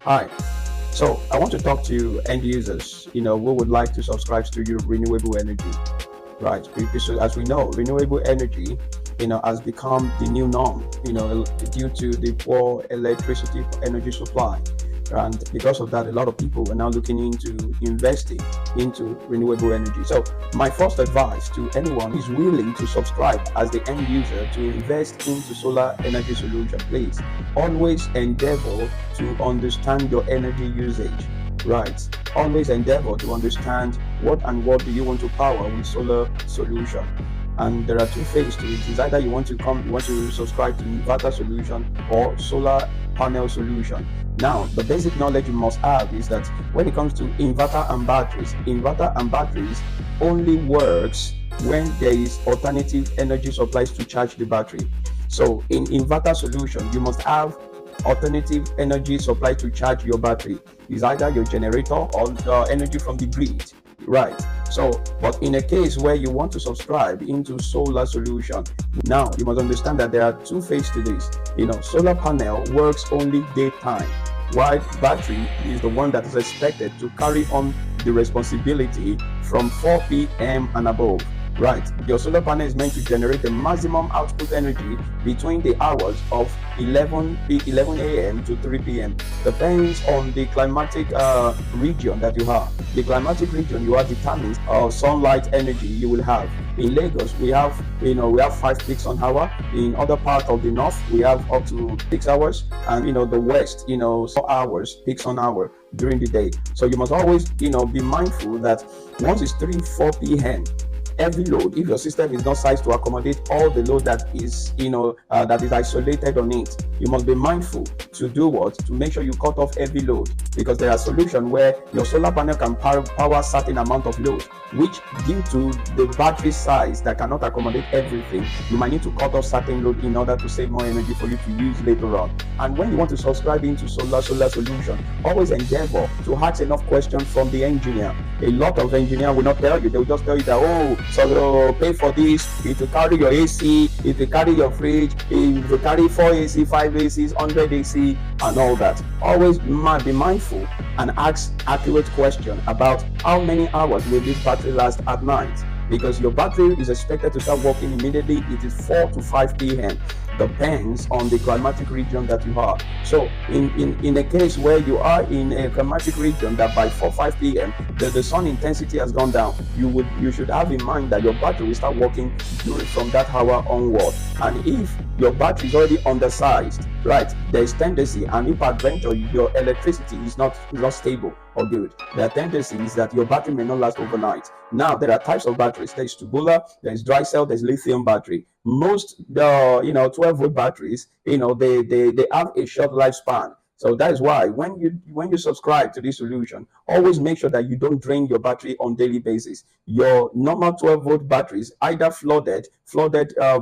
Hi. So I want to talk to end users, who would like to subscribe to your renewable energy, right? Because as we know, renewable energy, has become the new norm, due to the poor electricity energy supply. And because of that, a lot of people are now looking into investing into renewable energy. So my first advice to anyone is willing to subscribe as the end user to invest into solar energy solution, please always endeavor to understand your energy usage. Right. Always endeavor to understand what do you want to power with solar solution. And there are two phases to it. It's either you want to subscribe to inverter solution or solar panel solution. Now, the basic knowledge you must have is that when it comes to inverter and batteries only works when there is alternative energy supplies to charge the battery. So in inverter solution, you must have alternative energy supply to charge your battery. Is either your generator or energy from the grid, right? So but in a case where you want to subscribe into solar solution, now you must understand that there are two phases to this. Solar panel works only daytime, while battery is the one that is expected to carry on the responsibility from 4 p.m. and above. Right, your solar panel is meant to generate the maximum output energy between the hours of 11 a.m. to 3 p.m. Depends on the climatic region that you have. The climatic region you have determines sunlight energy you will have. In Lagos, we have 5 peaks on hour. In other parts of the north, we have up to 6 hours, and the west, 4 hours peaks on hour during the day. So you must always, be mindful that once it's 3 4 p.m. every load, if your system is not sized to accommodate all the load that is isolated on it, you must be mindful to do what, to make sure you cut off every load, because there are solutions where your solar panel can power certain amount of load, which due to the battery size that cannot accommodate everything, you might need to cut off certain load in order to save more energy for you to use later on. And when you want to subscribe into solar solution, always endeavor to ask enough questions from the engineer. A lot of engineers will not tell you. They will just tell you that, so pay for this, it will carry your AC, it will carry your fridge, it will carry 4 AC, 5 ACs, 100 AC, and all that. Always be mindful and ask accurate questions about how many hours will this battery last at night, because your battery is expected to start working immediately. It is 4 to 5 p.m. Depends on the climatic region that you are. So in a case where you are in a climatic region that by 4 5 p.m. the sun intensity has gone down, you should have in mind that your battery will start working from that hour onward. And if your battery is already undersized, right, there is tendency, and if adventure your electricity is not stable or good, there are tendencies that your battery may not last overnight. Now there are types of batteries. There is tubular, there is dry cell, there's lithium battery. Most the 12-volt batteries, they have a short lifespan. So that is why when you subscribe to this solution, always make sure that you don't drain your battery on daily basis. Your normal 12-volt batteries, either flooded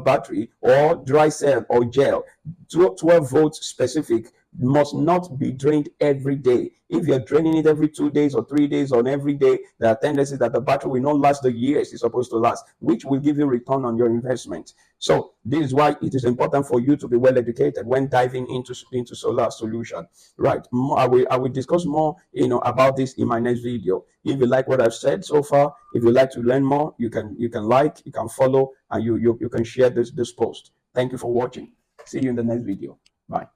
battery or dry cell or gel, 12 volts specific, must not be drained every day. If you're draining it every 2 days or 3 days on every day, there are tendencies that the battery will not last the years it's supposed to last, which will give you return on your investment. So this is why it is important for you to be well educated when diving into solar solution. Right. I will discuss more about this in my next video. If you like what I've said so far, if you like to learn more, you can like, you can follow, and you can share this post. Thank you for watching. See you in the next video. Bye.